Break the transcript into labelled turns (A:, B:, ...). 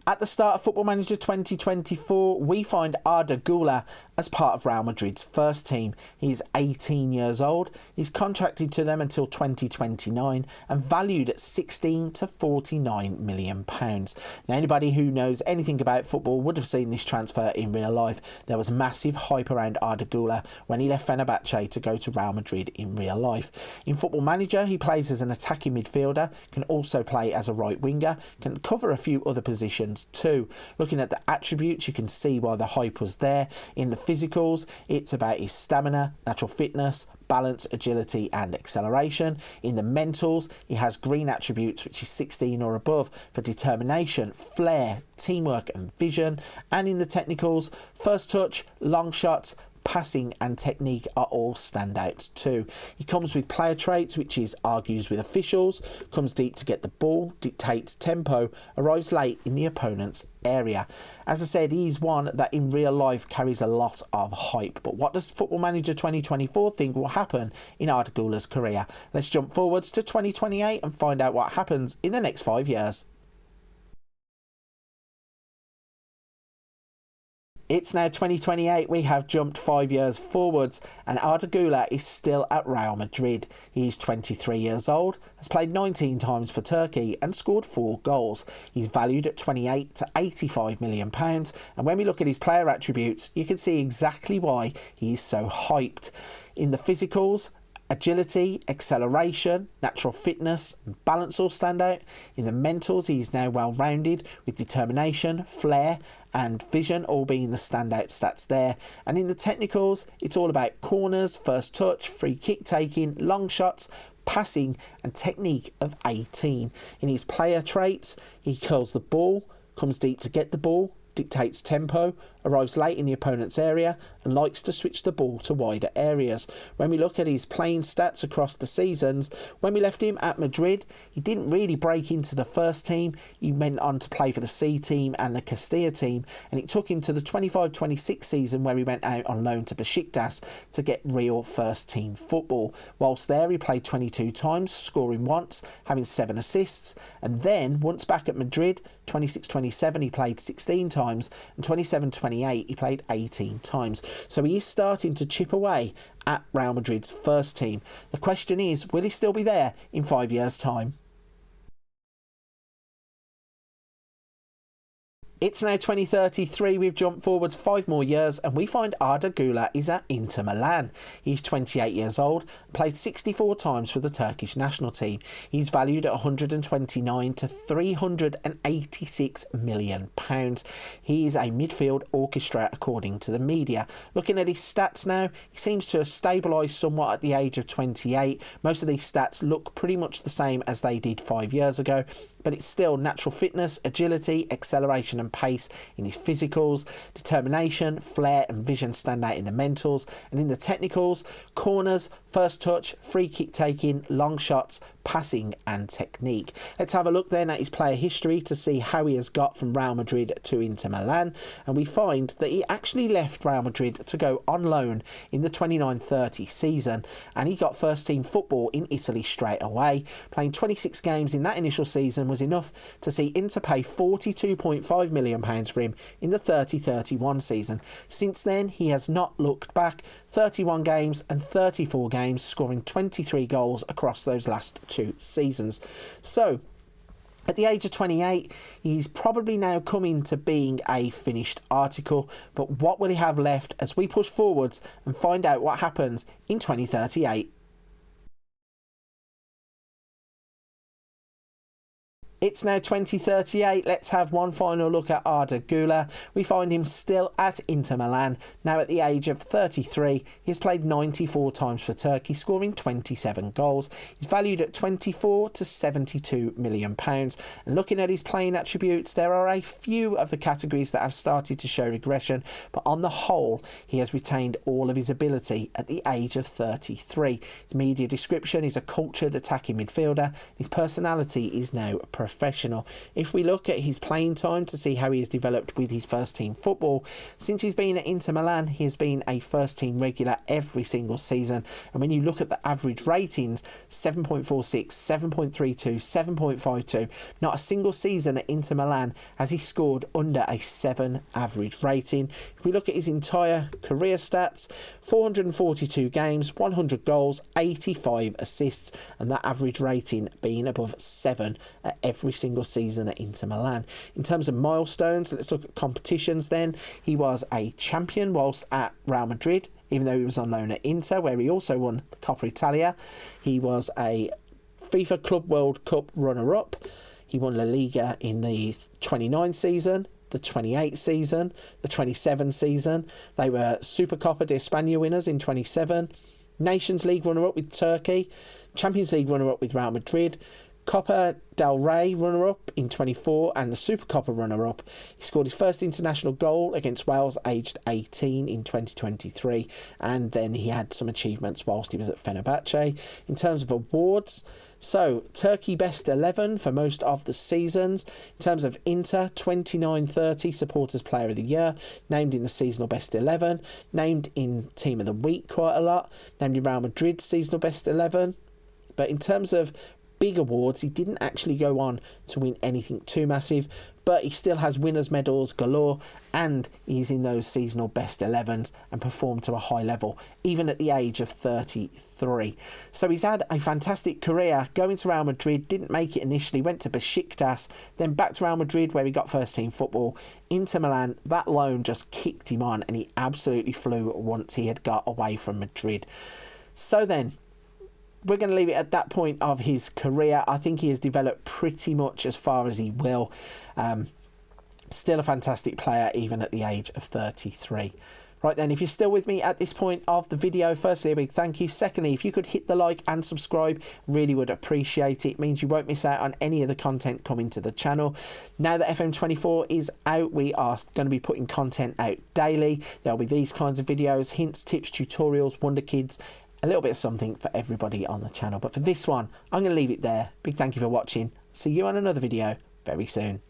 A: At the start of Football Manager 2024, we find Arda Guler as part of Real Madrid's first team. He's 18 years old. He's contracted to them until 2029 and valued at 16 to 49 million pounds. Now, anybody who knows anything about football would have seen this transfer in real life. There was massive hype around Arda Guler when he left Fenerbahce to go to Real Madrid in real life. In Football Manager, he plays as an attacking midfielder, can also play as a right winger, can cover a few other positions too. Looking at the attributes, you can see why the hype was there. In the physicals, it's about his stamina, natural fitness, balance, agility and acceleration. In the mentals, he has green attributes, which is 16 or above, for determination, flair, teamwork and vision. And in the technicals, first touch, long shots, passing and technique are all standouts too. He comes with player traits, which is argues with officials, comes deep to get the ball, dictates tempo, arrives late in the opponent's area. As I said, he's one that in real life carries a lot of hype. But what does Football Manager 2024 think will happen in Arda Guler's career? Let's jump forwards to 2028 and find out what happens in the next 5 years. It's now 2028, we have jumped 5 years forwards and Arda Guler is still at Real Madrid. He's 23 years old, has played 19 times for Turkey and scored 4 goals. He's valued at 28 to 85 million pounds, and when we look at his player attributes, you can see exactly why he's so hyped. In the physicals, agility, acceleration, natural fitness and balance all stand out. In the mentals, he's now well rounded with determination, flair and vision all being the standout stats there. And in the technicals, it's all about corners, first touch, free kick taking, long shots, passing and technique of 18. In his player traits, he curls the ball, comes deep to get the ball, dictates tempo, arrives late in the opponent's area and likes to switch the ball to wider areas. When we look at his playing stats across the seasons, when we left him at Madrid, he didn't really break into the first team. He went on to play for the C team and the Castilla team, and it took him to the 25-26 season where he went out on loan to Besiktas to get real first team football. Whilst there, he played 22 times, scoring once, having 7 assists, and then once back at Madrid, 26-27 he played 16 times, and 27-28 he played 18 times. So he is starting to chip away at Real Madrid's first team. The question is, will he still be there in 5 years' time? It's now 2033, we've jumped forwards 5 more years and we find Arda Guler is at Inter Milan. He's 28 years old, played 64 times for the Turkish national team. He's valued at 129 to 386 million pounds. He is a midfield orchestra according to the media. Looking at his stats now, he seems to have stabilised somewhat at the age of 28. Most of these stats look pretty much the same as they did 5 years ago, but it's still natural fitness, agility, acceleration and pace in his physicals, determination, flair and vision stand out in the mentals, and in the technicals, corners, first touch, free kick taking, long shots, passing and technique. Let's have a look then at his player history to see how he has got from Real Madrid to Inter Milan, and we find that he actually left Real Madrid to go on loan in the 29-30 season, and he got first team football in Italy straight away. Playing 26 games in that initial season was enough to see Inter pay £42.5 million for him in the 30-31 season. Since then, he has not looked back. 31 games and 34 games, scoring 23 goals across those last 2 seasons. So, at the age of 28, he's probably now coming to being a finished article. But what will he have left as we push forwards and find out what happens in 2038? It's now 2038. Let's have one final look at Arda Guler. We find him still at Inter Milan. Now at the age of 33, he's played 94 times for Turkey, scoring 27 goals. He's valued at 24 to 72 million pounds. And looking at his playing attributes, there are a few of the categories that have started to show regression, but on the whole, he has retained all of his ability at the age of 33. His media description is a cultured attacking midfielder. His personality is now professional. professional. If we look at his playing time to see how he has developed with his first team football, since he's been at Inter Milan, he has been a first team regular every single season. And when you look at the average ratings, 7.46, 7.32, 7.52, not a single season at Inter Milan has he scored under a 7 average rating. If we look at his entire career stats, 442 games, 100 goals, 85 assists, and that average rating being above 7 at every single season at Inter Milan. In terms of milestones, let's look at competitions then. He was a champion whilst at Real Madrid, even though he was on loan at Inter, where he also won the Coppa Italia. He was a FIFA Club World Cup runner-up. He won La Liga in the 29 season, the 28 season, the 27 season. They were Supercopa de España winners in 27, Nations League runner-up with Turkey, Champions League runner-up with Real Madrid, Copa del Rey runner-up in 24 and the Supercopa runner-up. He scored his first international goal against Wales aged 18 in 2023, and then he had some achievements whilst he was at Fenerbahce. In terms of awards, so Turkey best 11 for most of the seasons. In terms of Inter, 29-30 supporters player of the year, named in the seasonal best 11, named in team of the week quite a lot, named in Real Madrid seasonal best 11. But in terms of big awards, he didn't actually go on to win anything too massive, but he still has winners' medals galore, and he's in those seasonal best 11s and performed to a high level, even at the age of 33. So he's had a fantastic career, going to Real Madrid, didn't make it initially, went to Besiktas, then back to Real Madrid where he got first team football, Inter Milan, that loan just kicked him on and he absolutely flew once he had got away from Madrid. So then, we're going to leave it at that point of his career. I think he has developed pretty much as far as he will. Still a fantastic player, even at the age of 33. Right then, if you're still with me at this point of the video, firstly, a big thank you. Secondly, if you could hit the like and subscribe, really would appreciate it. It means you won't miss out on any of the content coming to the channel. Now that FM24 is out, we are going to be putting content out daily. There'll be these kinds of videos, hints, tips, tutorials, wonderkids, a little bit of something for everybody on the channel. But for this one, I'm going to leave it there. Big thank you for watching. See you on another video very soon.